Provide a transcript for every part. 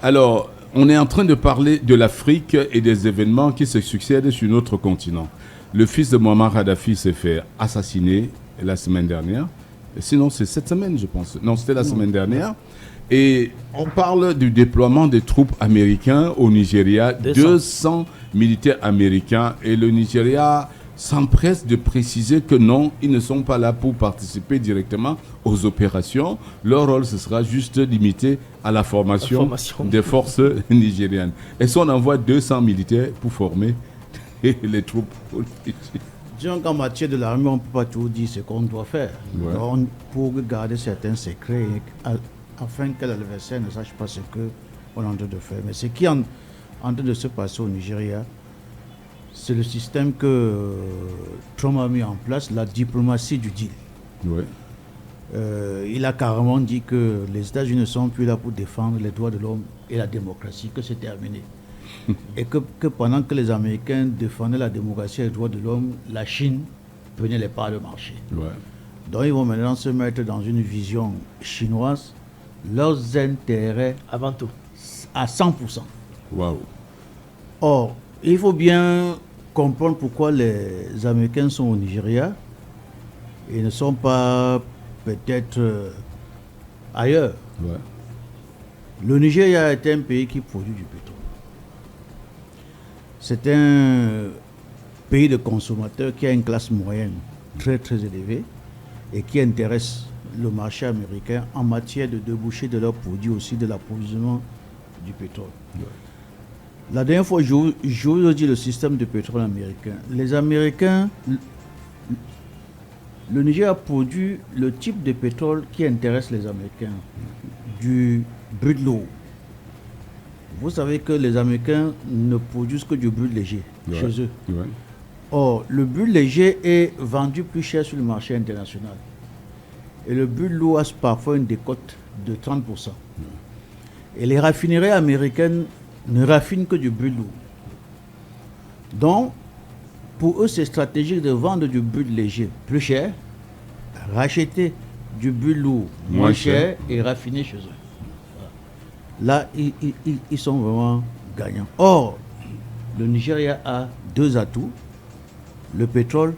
Alors, on est en train de parler de l'Afrique et des événements qui se succèdent sur notre continent. Le fils de Muammar Kadhafi s'est fait assassiner la semaine dernière. Sinon, c'est cette semaine, je pense. Non, c'était la semaine dernière. Et on parle du déploiement des troupes américaines au Nigeria. 200 militaires américains. Et le Nigeria s'empresse de préciser que non, ils ne sont pas là pour participer directement aux opérations. Leur rôle, ce sera juste limité à la formation des forces nigériennes. Et si on envoie 200 militaires pour former les troupes disons qu'en matière de l'armée, on ne peut pas tout dire ce qu'on doit faire. Ouais. Donc, pour garder certains secrets, afin que l'adversaire ne sache pas ce qu'on est en train de faire. Mais ce qui est en train de se passer au Nigeria, c'est le système que Trump a mis en place, la diplomatie du deal. Ouais. Il a carrément dit que les États-Unis ne sont plus là pour défendre les droits de l'homme et la démocratie, que c'est terminé. Et que pendant que les Américains défendaient la démocratie et les droits de l'homme, la Chine prenait les parts de marché. Ouais. Donc ils vont maintenant se mettre dans une vision chinoise, leurs intérêts Avant tout. à 100%. Waouh. Or, il faut bien comprendre pourquoi les Américains sont au Nigeria et ne sont pas peut-être ailleurs. Ouais. Le Nigeria est un pays qui produit du pétrole. C'est un pays de consommateurs qui a une classe moyenne très très élevée et qui intéresse le marché américain en matière de déboucher de leurs produits, aussi de l'approvisionnement du pétrole. Ouais. La dernière fois, je vous ai dit le système de pétrole américain. Les Américains, le Niger produit le type de pétrole qui intéresse les Américains, du brut lourd. Vous savez que les Américains ne produisent que du brut léger chez eux. Ouais. Or, le brut léger est vendu plus cher sur le marché international. Et le brut lourd a parfois une décote de 30%. Et les raffineries américaines ne raffinent que du brut lourd. Donc, pour eux, c'est stratégique de vendre du brut léger plus cher, racheter du brut lourd moins cher et raffiner chez eux. Là, ils sont vraiment gagnants. Or, le Nigeria a deux atouts, le pétrole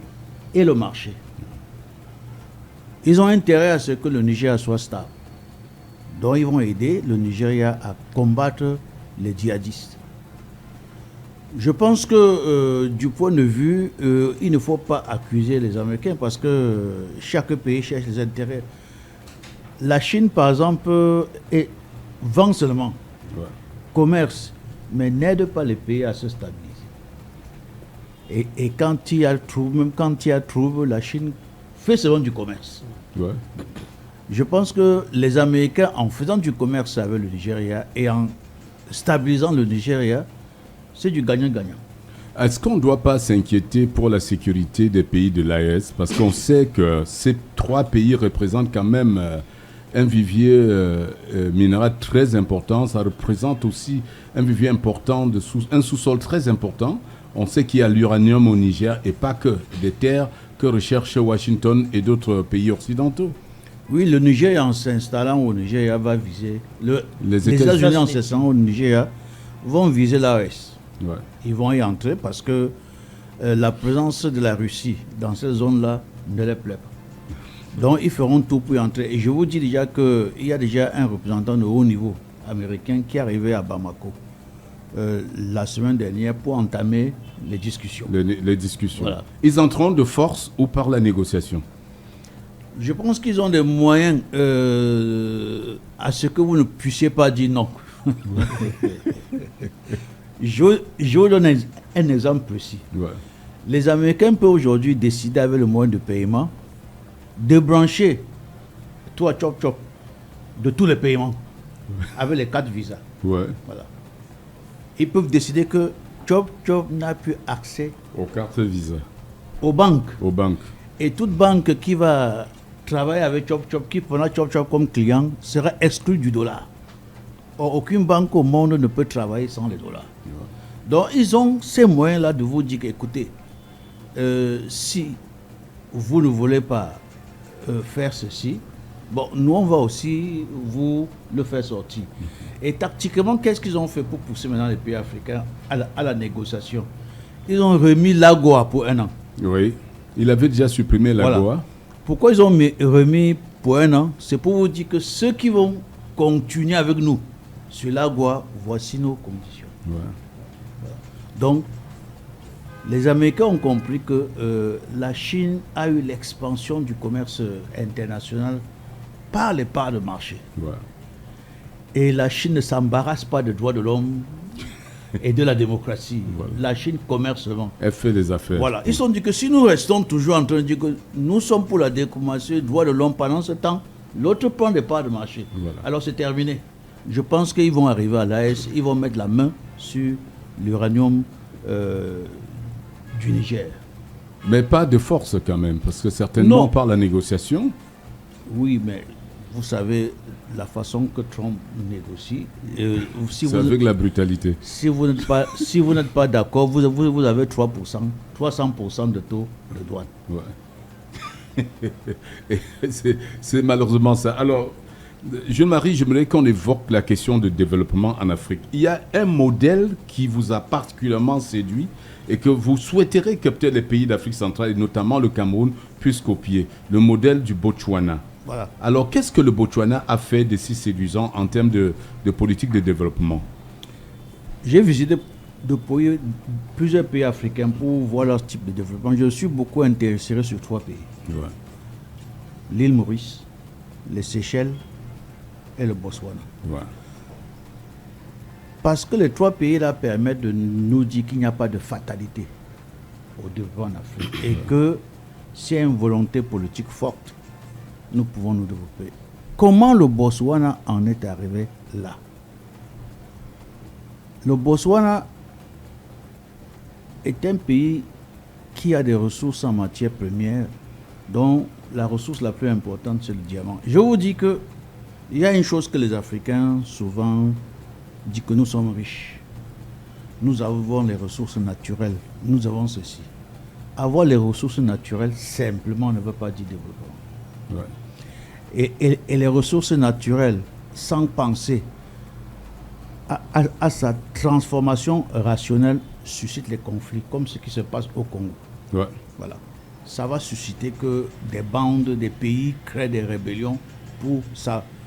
et le marché. Ils ont intérêt à ce que le Nigeria soit stable. Donc, ils vont aider le Nigeria à combattre les djihadistes. Je pense que du point de vue, il ne faut pas accuser les Américains parce que chaque pays cherche les intérêts. La Chine, par exemple, vend seulement, commerce, mais n'aide pas les pays à se stabiliser. Et quand il y a trouble, même quand il y a trouble, la Chine fait seulement du commerce. Ouais. Je pense que les Américains, en faisant du commerce avec le Nigeria et en stabilisant le Nigeria, c'est du gagnant-gagnant. Est-ce qu'on ne doit pas s'inquiéter pour la sécurité des pays de l'AES? Parce qu'on sait que ces trois pays représentent quand même un vivier minéral très important. Ça représente aussi un vivier important, un sous-sol très important. On sait qu'il y a l'uranium au Niger et pas que des terres que recherchent Washington et d'autres pays occidentaux. Oui, le Niger, en s'installant au Nigeria, va viser... Les États-Unis, en s'installant au Nigeria, vont viser l'AES. Ouais. Ils vont y entrer parce que la présence de la Russie dans cette zone-là ne les plaît pas. Donc, ils feront tout pour y entrer. Et je vous dis déjà qu'il y a déjà un représentant de haut niveau américain qui est arrivé à Bamako la semaine dernière pour entamer les discussions. Les discussions. Voilà. Ils entreront de force ou par la négociation? Je pense qu'ils ont des moyens à ce que vous ne puissiez pas dire non. Je vous donne un exemple précis. Ouais. Les Américains peuvent aujourd'hui décider avec le moyen de paiement de brancher tout à chop chop de tous les paiements avec les cartes Visa. Ouais. Voilà. Ils peuvent décider que chop chop n'a plus accès Aux cartes Visa. aux banques. Aux banques. Et toute banque qui va travailler avec chop chop, qui prendra chop chop comme client, sera exclue du dollar. Or, aucune banque au monde ne peut travailler sans les dollars. Ouais. Donc, ils ont ces moyens-là de vous dire qu'écoutez, si vous ne voulez pas faire ceci, bon, nous on va aussi vous le faire sortir. Et tactiquement, qu'est-ce qu'ils ont fait pour pousser maintenant les pays africains à la négociation? Ils ont remis l'AGOA pour 1 an. Oui, il avait déjà supprimé l'AGOA. Voilà. Pourquoi ils ont remis pour 1 an? C'est pour vous dire que ceux qui vont continuer avec nous sur l'AGOA, voici nos conditions. Ouais. Voilà. Donc, les Américains ont compris que la Chine a eu l'expansion du commerce international par les parts de marché. Ouais. Et la Chine ne s'embarrasse pas des droits de l'homme et de la démocratie. Voilà. La Chine commerce seulement. Elle fait des affaires. Voilà. Ils se sont dit que si nous restons toujours en train de dire que nous sommes pour la démocratie et les droits de l'homme pendant ce temps, l'autre prend des parts de marché. Voilà. Alors c'est terminé. Je pense qu'ils vont arriver à l'AES, ils vont mettre la main sur l'uranium du Niger. Mais pas de force quand même, parce que certainement Non. par la négociation. Oui, mais vous savez la façon que Trump négocie. Si C'est vous, avec la brutalité. si vous n'êtes pas d'accord, vous avez 3%, 300% de taux de douane. Ouais. Et c'est malheureusement ça. Alors, Jean-Marie, j'aimerais qu'on évoque la question de développement en Afrique. Il y a un modèle qui vous a particulièrement séduit et que vous souhaiterez que peut-être les pays d'Afrique centrale, et notamment le Cameroun, puissent copier. Le modèle du Botswana. Voilà. Alors, qu'est-ce que le Botswana a fait de si séduisant en termes de politique de développement? J'ai visité plusieurs pays africains pour voir leur type de développement. Je suis beaucoup intéressé sur 3 pays. Ouais. L'île Maurice, les Seychelles et le Botswana. Ouais. Parce que les 3 pays-là permettent de nous dire qu'il n'y a pas de fatalité au développement en Afrique. Et que s'il y a une volonté politique forte, nous pouvons nous développer. Comment le Botswana en est arrivé là? Le Botswana est un pays qui a des ressources en matière première, dont la ressource la plus importante, c'est le diamant. Je vous dis que il y a une chose que les Africains souvent disent, que nous sommes riches. Nous avons les ressources naturelles. Nous avons ceci. Avoir les ressources naturelles simplement ne veut pas dire développement. Ouais. Et les ressources naturelles, sans penser à sa transformation rationnelle, suscitent les conflits, comme ce qui se passe au Congo. Ouais. Voilà. Ça va susciter que des bandes, des pays créent des rébellions pour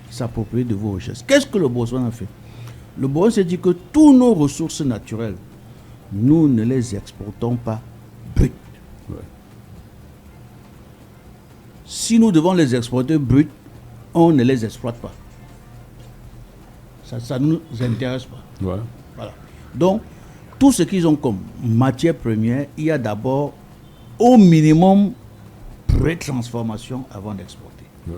s'approprier de vos richesses. Qu'est-ce que le Botswana fait? Le Botswana s'est dit que toutes nos ressources naturelles, nous ne les exportons pas brutes. Ouais. Si nous devons les exporter brutes, on ne les exploite pas. Ça ne nous intéresse pas. Ouais. Voilà. Donc, tout ce qu'ils ont comme matière première, il y a d'abord au minimum pré-transformation avant d'exporter. Ouais.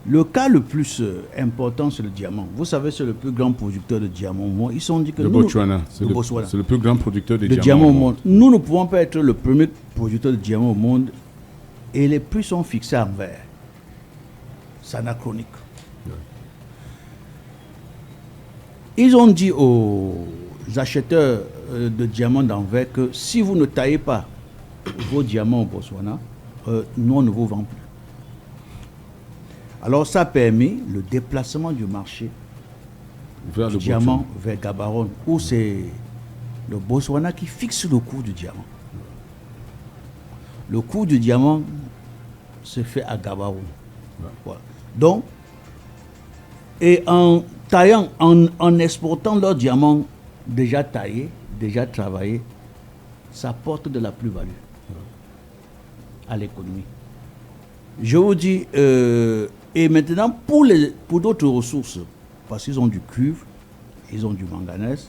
Le cas le plus important, c'est le diamant. Vous savez, c'est le plus grand producteur de diamants au monde. Ils se sont dit que Le nous, Botswana, c'est Botswana. le plus grand producteur de Le diamants diamant au monde. Nous ne pouvons pas être le premier producteur de diamants au monde et les prix sont fixés en verre. C'est anachronique. Ouais. Ils ont dit aux acheteurs de diamants en verre que si vous ne taillez pas vos diamants au Botswana, nous on ne vous vend plus. Alors ça a permis le déplacement du marché Vers du le diamant Botswana. vers Gaborone, où c'est le Botswana qui fixe le coût du diamant. Le coût du diamant se fait à Gaborone. Ouais. Voilà. Donc, et en taillant, en exportant leurs diamants déjà taillés, déjà travaillés, ça apporte de la plus-value à l'économie. Je vous dis, et maintenant, pour d'autres ressources, parce qu'ils ont du cuivre, ils ont du manganèse,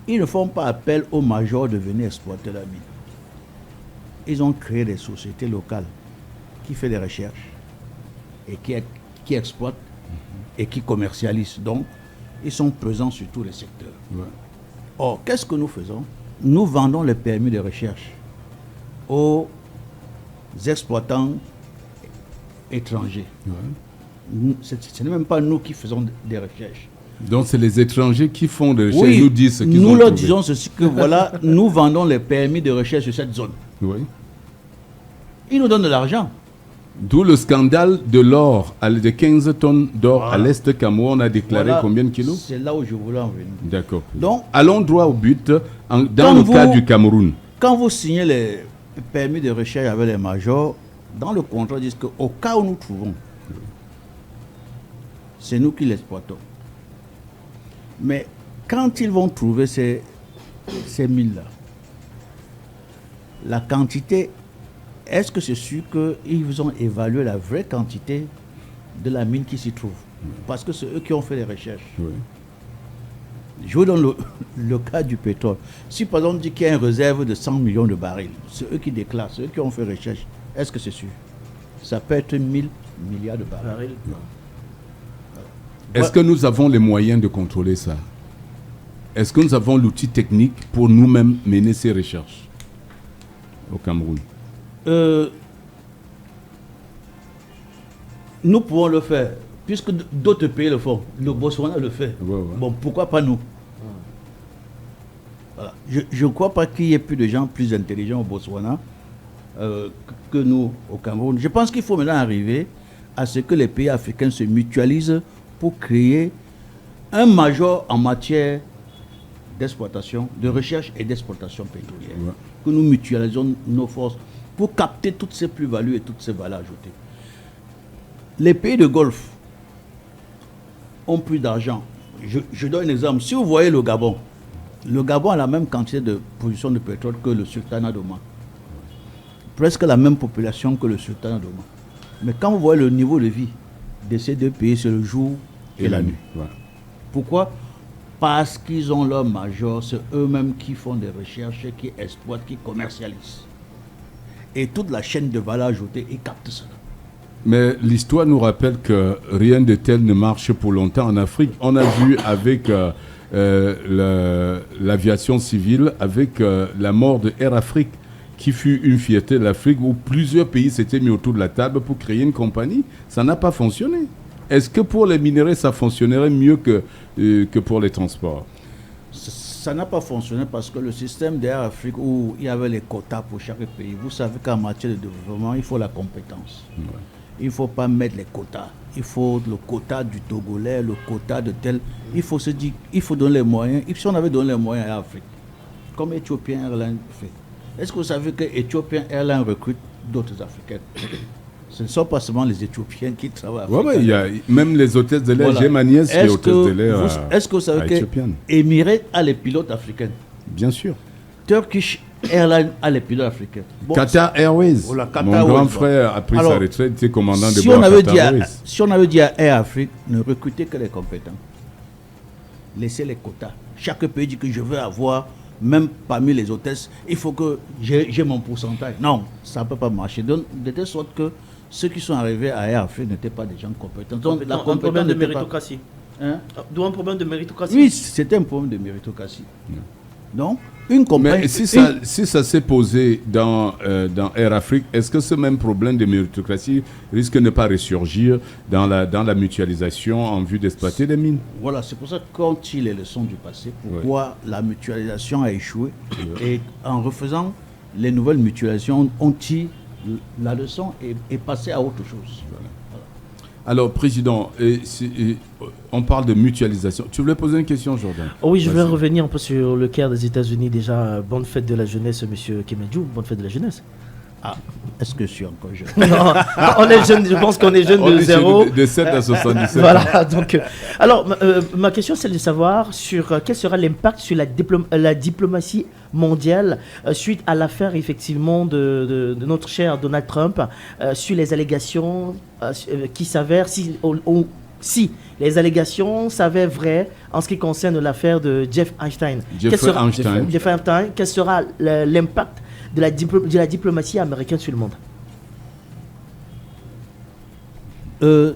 ils ne font pas appel aux majors de venir exploiter la mine. Ils ont créé des sociétés locales qui font des recherches et qui exploitent et qui commercialisent. Donc, ils sont présents sur tous les secteurs. Ouais. Or, qu'est-ce que nous faisons? Nous vendons les permis de recherche aux exploitants étrangers. Ouais. Ce n'est même pas nous qui faisons des recherches. Donc c'est les étrangers qui font des recherches, Oui, ils nous disent ce qu'ils ont nous leur trouvé. disons ceci, que voilà, nous vendons les permis de recherche sur cette zone. Oui. Ils nous donnent de l'argent. D'où le scandale de l'or, de 15 tonnes d'or à l'Est Cameroun. On a déclaré combien de kilos? C'est là où je voulais en venir. D'accord. Donc, allons droit au but. Dans le cas du Cameroun. Quand vous signez les permis de recherche avec les majors, dans le contrat, ils disent qu'au cas où nous trouvons, c'est nous qui l'exploitons. Mais quand ils vont trouver ces mines-là, la quantité, est-ce que c'est sûr qu'ils ont évalué la vraie quantité de la mine qui s'y trouve? Parce que c'est eux qui ont fait les recherches. Oui. Je vous donne le cas du pétrole. Si par exemple on dit qu'il y a une réserve de 100 millions de barils, c'est eux qui déclarent, c'est eux qui ont fait recherche. Est-ce que c'est sûr? Ça peut être 1000 milliards de barils. Est-ce que nous avons les moyens de contrôler ça? Est-ce que nous avons l'outil technique pour nous-mêmes mener ces recherches au Cameroun? Nous pouvons le faire, puisque d'autres pays le font. Le Botswana le fait. Ouais. Bon, pourquoi pas nous? Voilà. Je ne crois pas qu'il y ait plus de gens plus intelligents au Botswana que nous au Cameroun. Je pense qu'il faut maintenant arriver à ce que les pays africains se mutualisent pour créer un major en matière d'exploitation, de recherche et d'exploitation pétrolière. Ouais. Que nous mutualisons nos forces pour capter toutes ces plus-values et toutes ces valeurs ajoutées. Les pays de Golfe ont plus d'argent. Je donne un exemple. Si vous voyez le Gabon a la même quantité de production de pétrole que le Sultanat d'Oman. Presque la même population que le Sultanat d'Oman. Mais quand vous voyez le niveau de vie de ces deux pays, c'est le jour et la nuit. Ouais. Pourquoi? Parce qu'ils ont leur major, c'est eux-mêmes qui font des recherches, qui exploitent, qui commercialisent. Et toute la chaîne de valeur ajoutée, ils captent cela. Mais l'histoire nous rappelle que rien de tel ne marche pour longtemps en Afrique. On a vu avec l'aviation civile, avec la mort de Air Afrique, qui fut une fierté de l'Afrique, où plusieurs pays s'étaient mis autour de la table pour créer une compagnie. Ça n'a pas fonctionné. Est-ce que pour les minerais, ça fonctionnerait mieux que pour les transports? Ça n'a pas fonctionné parce que le système d'Air Afrique, où il y avait les quotas pour chaque pays, vous savez qu'en matière de développement, il faut la compétence. Ouais. Il ne faut pas mettre les quotas. Il faut le quota du Togolais, le quota de tel. Il faut se dire, il faut donner les moyens. Et si on avait donné les moyens à l'Afrique, comme Ethiopian Airlines fait, est-ce que vous savez que Ethiopian Airlines recrute d'autres Africains? Ce ne sont pas seulement les Éthiopiens qui travaillent. Oui, il y a même les hôtesses de l'air. Voilà. J'ai ma nièce qui est hôtesse de l'air. Est-ce que vous savez que Emirates a les pilotes africains? Bien sûr. Turkish Airlines a les pilotes africains. Bon, Qatar Airways. Voilà, Mon grand frère a pris sa retraite, il était commandant de bord Qatar Airways. Si on avait dit à Air Afrique, ne recrutez que les compétents. Laissez les quotas. Chaque pays dit que je veux avoir, même parmi les hôtesses, il faut que j'ai mon pourcentage. Non, ça ne peut pas marcher. Donc, de telle sorte que ceux qui sont arrivés à Air Afrique n'étaient pas des gens compétents. Donc, un problème de méritocratie. D'où un problème de méritocratie. Oui, c'était un problème de méritocratie. Donc, une compagnie. Mais si ça s'est posé dans Air Afrique, est-ce que ce même problème de méritocratie risque de ne pas ressurgir dans la mutualisation en vue d'exploiter les mines? Voilà, c'est pour ça qu'on tire les leçons du passé, pourquoi la mutualisation a échoué. Et en refaisant les nouvelles mutualisations, on tire la leçon et passer à autre chose. Voilà. Alors, Président, on parle de mutualisation. Tu voulais poser une question, Jordan? Oui, je vais revenir un peu sur le cas des États-Unis. Déjà, bonne fête de la jeunesse, monsieur Kemedjou. Bonne fête de la jeunesse. Ah, est-ce que je suis encore jeune? Non, on est jeune, je pense qu'on est jeune de 0. De 7 à 77. Voilà, donc. Alors, ma question, c'est de savoir sur quel sera l'impact sur la diplomatie mondiale suite à l'affaire, effectivement, de notre cher Donald Trump, sur les allégations qui s'avèrent, si les allégations s'avèrent vraies en ce qui concerne l'affaire de Jeff Einstein. Jeff Einstein, quel sera l'impact de la diplomatie américaine sur le monde?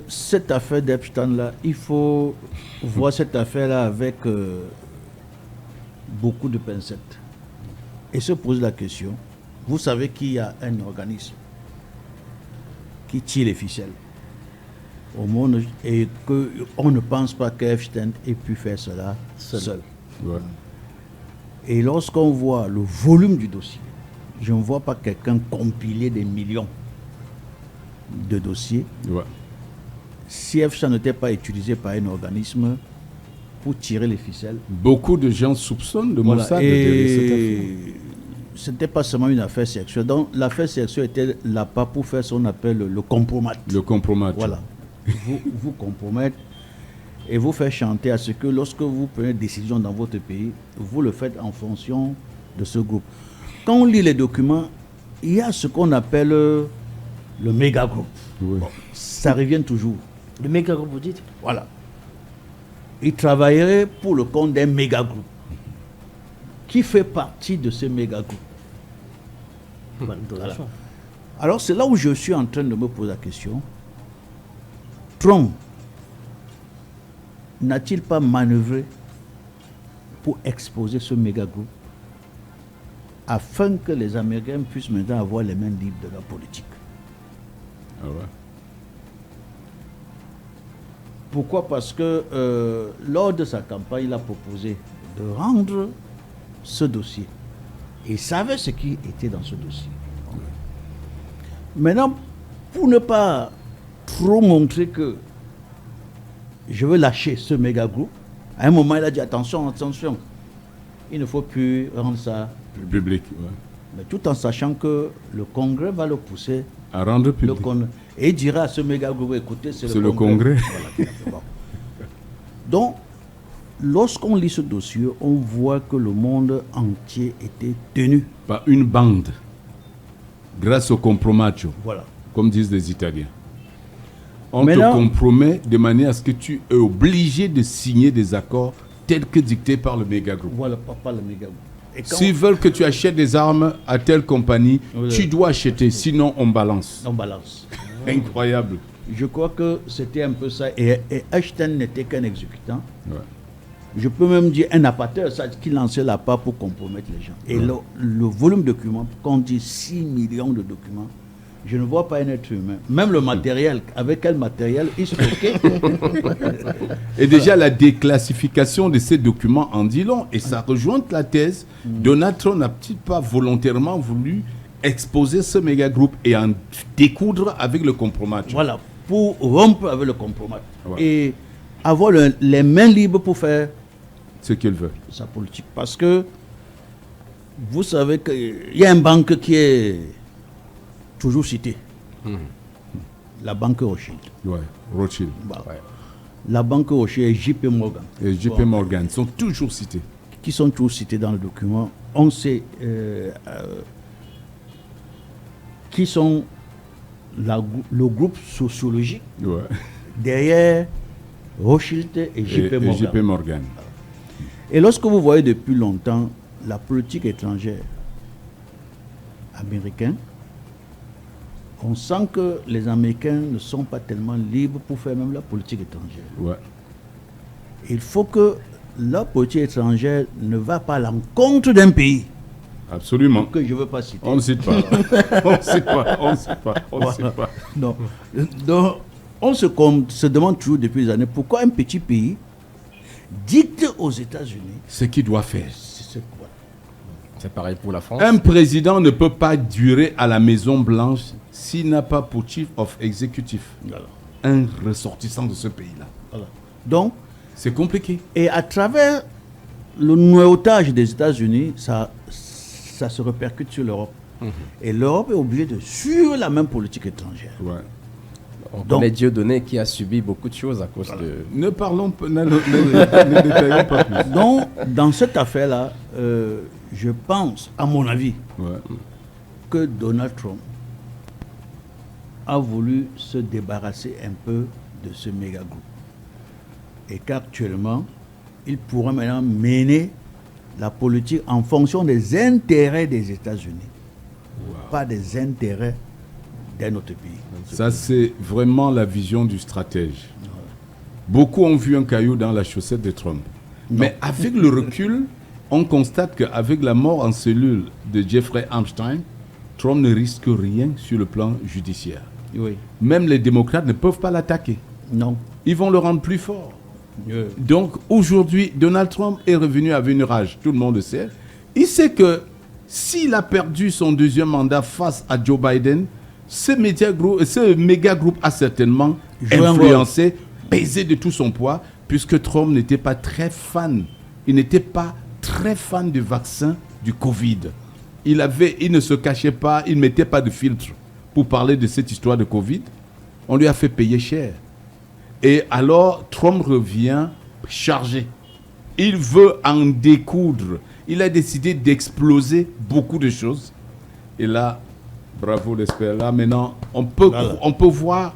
Cette affaire d'Epstein-là, il faut voir cette affaire-là avec beaucoup de pincettes. Et se poser la question, vous savez qu'il y a un organisme qui tire les ficelles au monde et qu'on ne pense pas qu'Epstein ait pu faire cela seul. Ouais. Et lorsqu'on voit le volume du dossier, je ne vois pas quelqu'un compiler des millions de dossiers Ouais. si ça n'était pas utilisé par un organisme pour tirer les ficelles. Beaucoup de gens soupçonnent le Voilà. Mossad derrière cette affaire. Et ce n'était pas seulement une affaire sexuelle. Donc l'affaire sexuelle était là-bas pour faire ce qu'on appelle le compromat. Le compromat. Voilà. Vous compromettre et vous faire chanter à ce que lorsque vous prenez une décision dans votre pays, vous le faites en fonction de ce groupe. Quand on lit les documents, il y a ce qu'on appelle le méga groupe. Oui. Ça revient toujours. Le méga groupe, vous dites? Voilà. Il travaillerait pour le compte d'un méga groupe. Qui fait partie de ce méga groupe? Bonne donation. Alors c'est là où je suis en train de me poser la question. Trump n'a-t-il pas manœuvré pour exposer ce méga groupe afin que les Américains puissent maintenant avoir les mains libres de la politique? Ah ouais. Pourquoi? Parce que lors de sa campagne, il a proposé de rendre ce dossier. Il savait ce qui était dans ce dossier. Maintenant, pour ne pas trop montrer que je veux lâcher ce méga groupe, à un moment, il a dit attention, attention, il ne faut plus rendre ça Public. Ouais. mais tout en sachant que le Congrès va le pousser. À rendre public. Et il dira à ce méga groupe, écoutez, c'est le Congrès. Voilà, bon. Donc, lorsqu'on lit ce dossier, on voit que le monde entier était tenu. Par une bande. Grâce au compromatio, Voilà. comme disent les Italiens. On Maintenant- te compromet de manière à ce que tu es obligé de signer des accords tels que dictés par le méga groupe. Voilà, pas le méga groupe. Et quand S'ils veulent que tu achètes des armes à telle compagnie, Oui. tu dois acheter, sinon on balance. on balance. Incroyable. Je crois que c'était un peu ça. Et Einstein n'était qu'un exécutant. Ouais. Je peux même dire un appateur, ça, qui lançait la part pour compromettre les gens. Et le volume de documents, quand on dit 6 millions de documents, je ne vois pas un être humain. Même le matériel, avec quel matériel il stockait. Et déjà, la déclassification de ces documents en dit long. Et ça rejoint la thèse. Donald Trump n'a-t-il pas volontairement voulu exposer ce méga groupe et en découdre avec le compromat? Voilà, pour rompre avec le compromat. Ouais. Et avoir les mains libres pour faire Ce qu'il veut. sa politique. Parce que vous savez qu'il y a une banque qui est toujours citée. La banque Rothschild. Ouais, Rothschild. Bah, la banque Rothschild et JP Morgan. Et JP Bon, Morgan sont toujours cités. qui sont toujours cités dans le document. On sait qui sont le groupe sociologique Ouais. derrière Rothschild et JP Et Morgan. JP Morgan. Et lorsque vous voyez depuis longtemps la politique étrangère américaine, on sent que les Américains ne sont pas tellement libres pour faire même la politique étrangère. Ouais. Il faut que la politique étrangère ne va pas à l'encontre d'un pays Absolument. que je ne veux pas citer. On ne cite pas. On ne cite pas. On ne cite pas. On ne Voilà. cite pas. Non. Donc, on se demande toujours depuis des années pourquoi un petit pays dicte aux États-Unis. Ce qu'il doit faire. C'est quoi? C'est pareil pour la France. Un président ne peut pas durer à la Maison Blanche s'il n'a pas pour chief of executive Voilà. un ressortissant de ce pays-là. Voilà. Donc, C'est compliqué. et à travers le noyautage des États-Unis, ça se répercute sur l'Europe. Et l'Europe est obligée de suivre la même politique étrangère. Ouais. On Donc- connaît Dieudonné qui a subi beaucoup de choses à cause de... Ne parlons pas, ne détaillons pas plus. Donc, dans cette affaire-là, je pense, à mon avis, Ouais. que Donald Trump a voulu se débarrasser un peu de ce méga groupe. Et qu'actuellement, il pourra maintenant mener la politique en fonction des intérêts des États-Unis, pas des intérêts d'un autre pays. Ça, c'est vraiment la vision du stratège. Beaucoup ont vu un caillou dans la chaussette de Trump. Mais avec le recul, on constate qu'avec la mort en cellule de Jeffrey Epstein, Trump ne risque rien sur le plan judiciaire. Oui. Même les démocrates ne peuvent pas l'attaquer. Non. Ils vont le rendre plus fort. Donc aujourd'hui, Donald Trump est revenu avec une rage, tout le monde le sait. Il sait que s'il a perdu son deuxième mandat face à Joe Biden, Ce méga groupe a certainement Joué un influencé, pesé de tout son poids, puisque Trump n'était pas très fan. Il n'était pas très fan du vaccin du Covid. Il ne se cachait pas, il ne mettait pas de filtre pour parler de cette histoire de Covid. On lui a fait payer cher. Et alors, Trump revient chargé. Il veut en découdre. Il a décidé d'exploser beaucoup de choses. Et là, bravo l'expert. Là, maintenant, on peut voir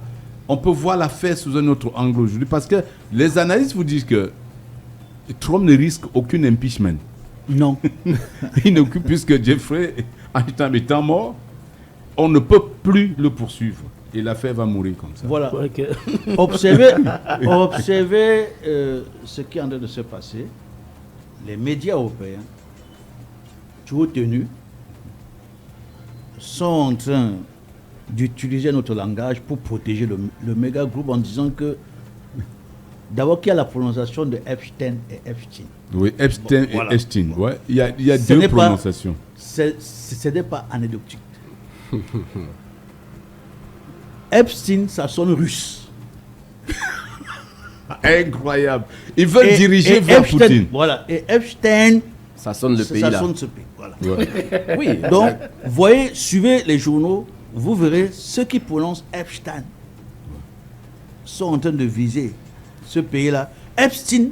l'affaire sous un autre angle aujourd'hui. Parce que les analystes vous disent que Trump ne risque aucun impeachment. Non. Il n'occupe puisque Jeffrey étant mort, on ne peut plus le poursuivre. Et l'affaire va mourir comme ça. Voilà. Ok. Observez ce qui est en train de se passer. Les médias européens, toujours tenus, sont en train d'utiliser notre langage pour protéger le méga groupe en disant que d'abord qu'il y a la prononciation de Epstein et Epstein. Oui, Epstein Voilà. et Epstein. Ouais. Il y a Ce deux n'est pas- prononciations. Ce n'est pas anecdotique. Epstein, ça sonne russe. Incroyable. Ils veulent Et diriger vers Epstein, Poutine. voilà. Et Epstein, Ça sonne le pays ça là. sonne ce pays. Voilà. Ouais. Oui. Donc, voyez, suivez les journaux, vous verrez ceux qui prononcent Epstein sont en train de viser ce pays-là. Epstein,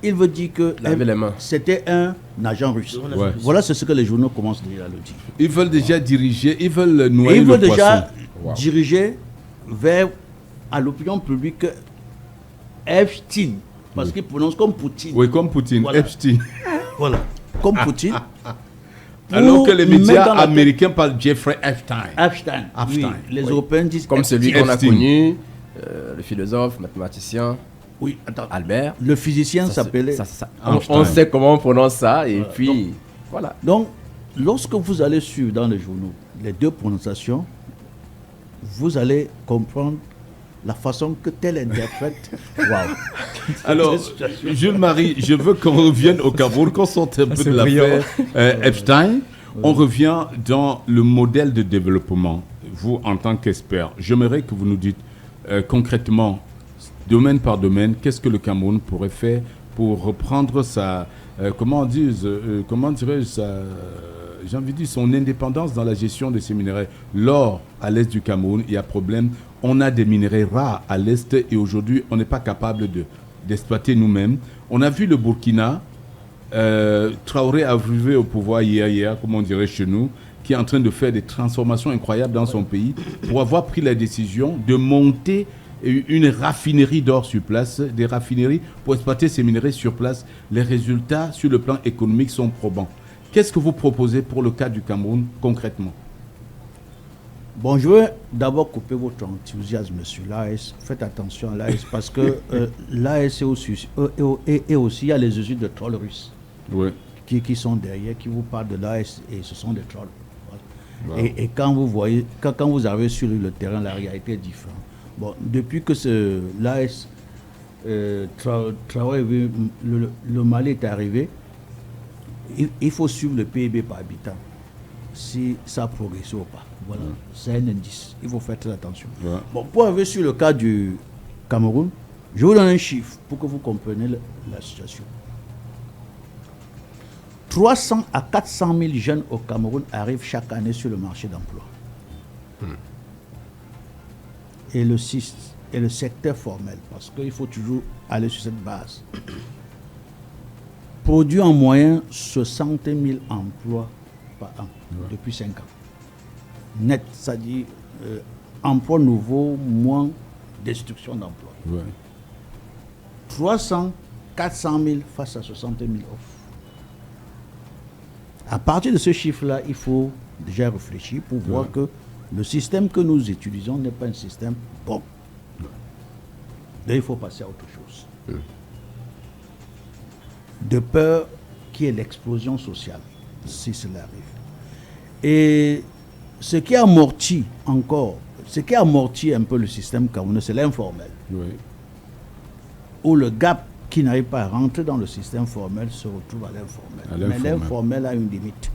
il veut dire que Lavez les mains. c'était un agent russe. Ouais. Voilà c'est ce que les journaux commencent déjà à le dire. Ils veulent déjà diriger, ils veulent Et noyer il le veut déjà poisson. Wow. diriger vers à l'opinion publique Epstein, parce qu'il prononce comme Poutine. Oui, comme Poutine, Voilà. Epstein. Voilà, comme Poutine. Alors que les Pour médias mettre dans la tête- américains parlent Jeffrey Epstein. Epstein. Epstein. Oui, les Oui. Européens disent Comme celui Epstein. qu'on a Epstein. connu, le philosophe, mathématicien, Oui, attends. Albert. Le physicien Ça, s'appelait. on Einstein. sait comment on prononce ça et puis voilà. Donc, lorsque vous allez suivre dans les journaux les deux prononciations, vous allez comprendre la façon que tel interprète. Waouh! Alors, Jules-Marie, je veux qu'on revienne au Cameroun, qu'on sorte un peu c'est de brillant. l'affaire Epstein. On revient dans le modèle de développement. Vous, en tant qu'expert, j'aimerais que vous nous dites concrètement, domaine par domaine, qu'est-ce que le Cameroun pourrait faire pour reprendre sa, comment dirais-je, j'ai envie de dire son indépendance dans la gestion de ces minerais. L'or à l'est du Cameroun, il y a problème. On a des minerais rares à l'est et aujourd'hui, on n'est pas capable d'exploiter nous-mêmes. On a vu le Burkina, Traoré arrivé au pouvoir hier, comme on dirait chez nous, qui est en train de faire des transformations incroyables dans son pays pour avoir pris la décision de monter une raffinerie d'or sur place, des raffineries pour exploiter ces minerais sur place. Les résultats sur le plan économique sont probants. Qu'est-ce que vous proposez pour le cas du Cameroun concrètement? Bon, je veux d'abord couper votre enthousiasme sur l'AS. Faites attention à l'AS parce que l'AS est aussi, il y a les usines de trolls russes Oui. qui sont derrière, qui vous parlent de l'AS et ce sont des trolls. Voilà. Wow. Et quand vous voyez, quand vous arrivez sur le terrain, la réalité est différente. Bon, depuis que l'AS Traoré, le Mali est arrivé, il faut suivre le PIB par habitant, si ça a progressé ou pas. Voilà, c'est un indice. Il faut faire très attention. Ouais. Bon, pour arriver sur le cas du Cameroun, je vous donne un chiffre pour que vous compreniez la situation. 300 à 400 000 jeunes au Cameroun arrivent chaque année sur le marché d'emploi. Et le secteur formel, parce qu'il faut toujours aller sur cette base, produit en moyenne 60 000 emplois par an depuis 5 ans. Net, c'est-à-dire emploi nouveau, moins destruction d'emplois. Ouais. 300, 400 000 face à 60 000 offres. À partir de ce chiffre-là, il faut déjà réfléchir pour voir que le système que nous utilisons n'est pas un système bon. Là, il faut passer à autre chose. De peur qu'il y ait l'explosion sociale, si cela arrive. Et ce qui amortit encore, ce qui amortit un peu le système camerounais, c'est l'informel. Oui. Où le gap qui n'arrive pas à rentrer dans le système formel se retrouve à l'informel. Mais l'informel a une limite.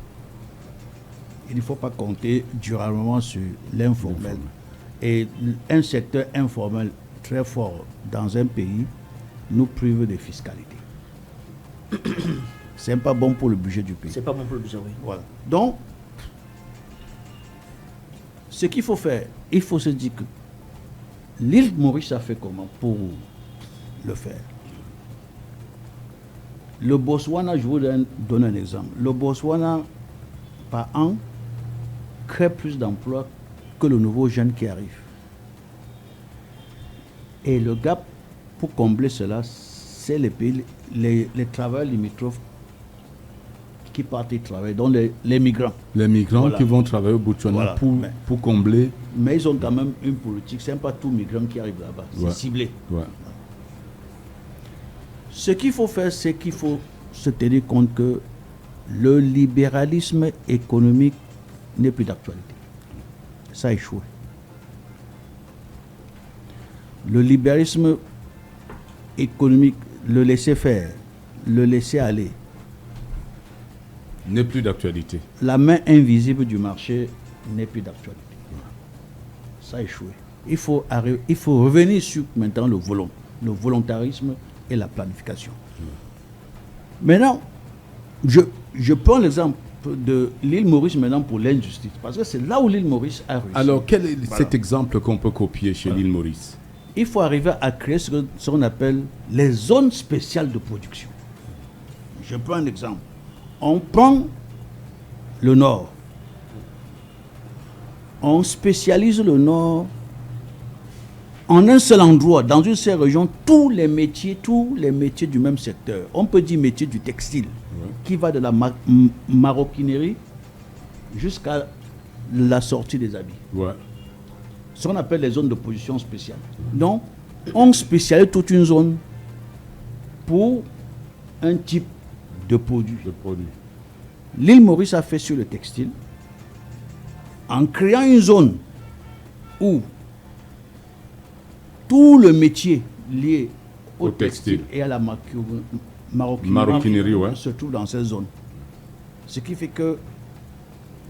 il ne faut pas compter durablement sur l'informel. Et un secteur informel très fort dans un pays nous prive de fiscalité. C'est pas bon pour le budget du pays. C'est pas bon pour le budget, oui. Voilà. Donc, ce qu'il faut faire, il faut se dire que l'île Maurice a fait comment pour le faire. Le Botswana, je vous donne un exemple. Le Botswana, par an, crée plus d'emplois que le nouveau jeune qui arrive. Et le gap, pour combler cela, c'est les pays, les travailleurs limitrophes qui partent y travailler, donc les migrants. Les migrants Voilà. qui vont travailler au Botswana Voilà. pour combler. Mais ils ont quand même une politique, c'est pas tout migrant qui arrive là-bas, c'est Ouais. ciblé. Ouais. Ce qu'il faut faire, c'est qu'il faut se tenir compte que le libéralisme économique n'est plus d'actualité. Ça a échoué. Le libéralisme économique, le laisser faire, le laisser aller, N'est plus d'actualité. la main invisible du marché n'est plus d'actualité. Ça a échoué. Il faut revenir sur maintenant le volontarisme et la planification. Maintenant, je prends l'exemple de l'île Maurice maintenant pour l'injustice, parce que c'est là où l'île Maurice a réussi. Alors, quel est Voilà. cet exemple qu'on peut copier chez l'île Maurice? Il faut arriver à créer ce qu'on appelle les zones spéciales de production. Je prends un exemple. On prend le Nord. On spécialise le Nord en un seul endroit, dans une seule région, tous les métiers du même secteur. On peut dire métier du textile, qui va de la maroquinerie jusqu'à la sortie des habits. Ouais. Ce qu'on appelle les zones de production spéciale. Donc, on spécialise toute une zone pour un type de produit. Le produit. L'île Maurice a fait sur le textile en créant une zone où tout le métier lié au textile et à la Maroquinerie, ouais. se trouve dans cette zone. Ce qui fait que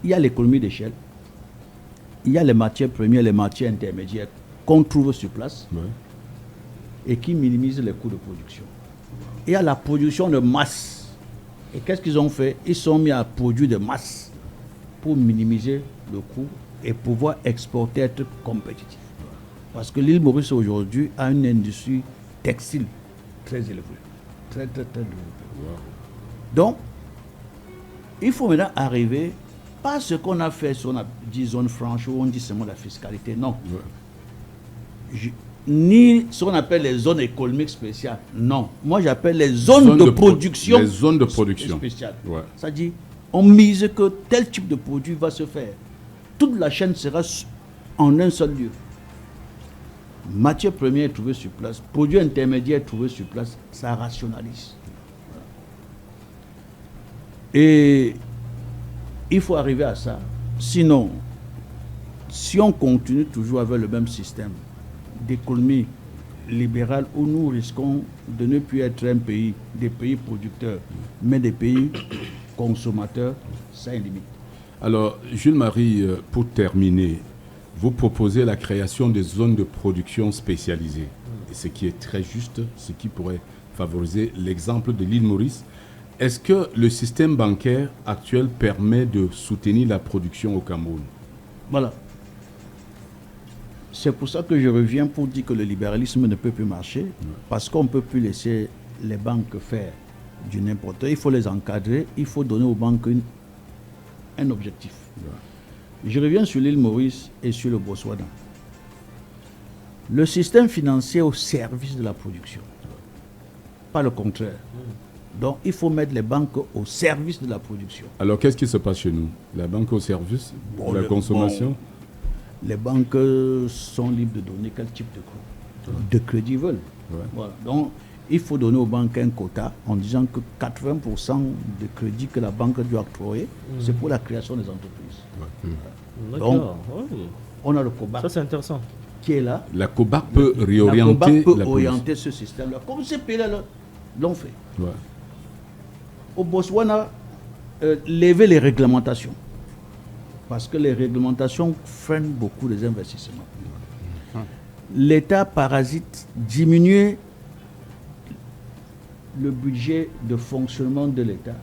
il y a l'économie d'échelle, il y a les matières premières, les matières intermédiaires qu'on trouve sur place Ouais. et qui minimisent les coûts de production. Il y a la production de masse. Et qu'est-ce qu'ils ont fait? Ils sont mis à produire de masse pour minimiser le coût et pouvoir exporter, être compétitif. Parce que l'île Maurice aujourd'hui a une industrie textile très élevée. Très développée. Donc, il faut maintenant arriver, pas ce qu'on a fait sur la dit zone franche où on dit seulement la fiscalité, non. Ouais. Ni ce qu'on appelle les zones économiques spéciales, non. Moi j'appelle les zones de production. Les zones de production. Spéciales. Ouais. C'est-à-dire, on mise que tel type de produit va se faire. Toute la chaîne sera en un seul lieu. Matière première trouvée sur place, produits intermédiaires trouvés sur place, ça rationalise. Et il faut arriver à ça. Sinon, si on continue toujours avec le même système d'économie libérale où nous risquons de ne plus être un pays, des pays producteurs, mais des pays consommateurs, ça a une limite. Alors, Jules-Marie, pour terminer, vous proposez la création des zones de production spécialisées. Et ce qui est très juste, ce qui pourrait favoriser l'exemple de l'île Maurice. Est-ce que le système bancaire actuel permet de soutenir la production au Cameroun? Voilà. C'est pour ça que je reviens pour dire que le libéralisme ne peut plus marcher, parce qu'on ne peut plus laisser les banques faire du n'importe quoi. Il faut les encadrer, il faut donner aux banques un objectif. Je reviens sur l'île Maurice et sur le Botswana. Le système financier au service de la production, pas le contraire. Donc il faut mettre les banques au service de la production. Alors, qu'est-ce qui se passe chez nous? La banque au service de la consommation? Les banques sont libres de donner quel type de crédit ils veulent. Ouais. Voilà. Donc, il faut donner aux banques un quota en disant que 80% des crédits que la banque doit octroyer, c'est pour la création des entreprises. D'accord. Oui. On a le COBAC Ça, c'est intéressant. qui est là. La COBAC peut La réorienter COBAC peut la orienter ce système-là, comme ces pays-là l'ont fait. police. Ouais. Au Botswana, lever les réglementations. parce que les réglementations freinent beaucoup les investissements. L'État parasite diminuer le budget de fonctionnement de l'État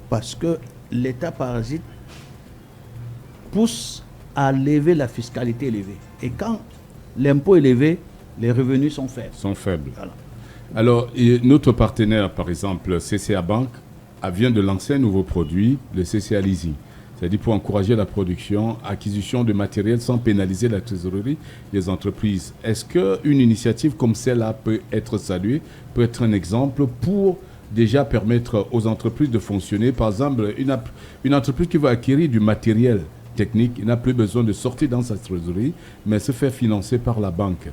parce que l'État parasite pousse à lever la fiscalité élevée. Et quand l'impôt est élevé, les revenus sont faibles. Voilà. Alors, notre partenaire, par exemple, CCA Bank, vient de lancer un nouveau produit, le CCA Leasing. C'est-à-dire pour encourager la production, acquisition de matériel sans pénaliser la trésorerie des entreprises. Est-ce qu'une initiative comme celle-là peut être saluée, peut être un exemple pour déjà permettre aux entreprises de fonctionner? Par exemple, une entreprise qui va acquérir du matériel technique n'a plus besoin de sortir dans sa trésorerie, mais se faire financer par la banque.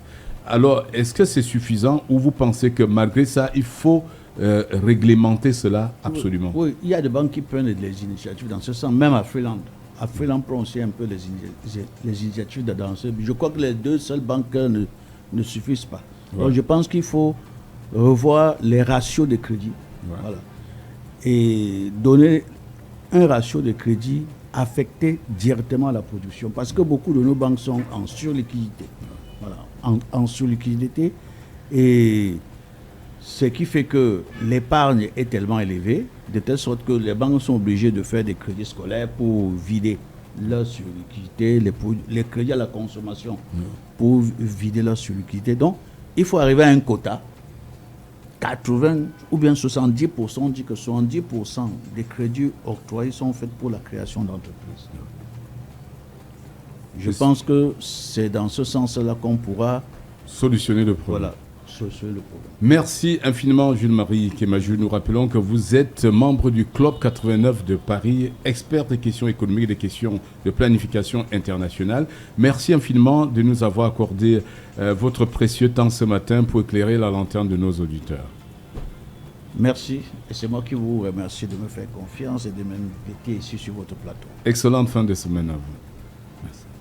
Alors, est-ce que c'est suffisant ou vous pensez que malgré ça, il faut réglementer cela absolument? Oui, il y a des banques qui prennent des initiatives dans ce sens, même à Freeland. À Freeland prend aussi un peu les initiatives dans ce but. Je crois que les 2 seules banques ne suffisent pas. Ouais. Donc je pense qu'il faut revoir les ratios de crédit. Ouais. Voilà. Et donner un ratio de crédit affecté directement à la production. Parce que beaucoup de nos banques sont en surliquidité. Voilà, en surliquidité. Et ce qui fait que l'épargne est tellement élevée, de telle sorte que les banques sont obligées de faire des crédits scolaires pour vider leur surliquidité, les crédits à la consommation pour vider leur surliquidité. Donc, il faut arriver à un quota. 80 ou bien 70%, on dit que 70% des crédits octroyés sont faits pour la création d'entreprises. Je pense que c'est dans ce sens-là qu'on pourra solutionner le problème. Voilà, solutionner le problème. Merci infiniment, Jules-Marie Kémaju. Nous rappelons que vous êtes membre du Club 89 de Paris, expert des questions économiques, des questions de planification internationale. Merci infiniment de nous avoir accordé votre précieux temps ce matin pour éclairer la lanterne de nos auditeurs. Merci, et c'est moi qui vous remercie de me faire confiance et de m'inviter ici sur votre plateau. Excellente fin de semaine à vous.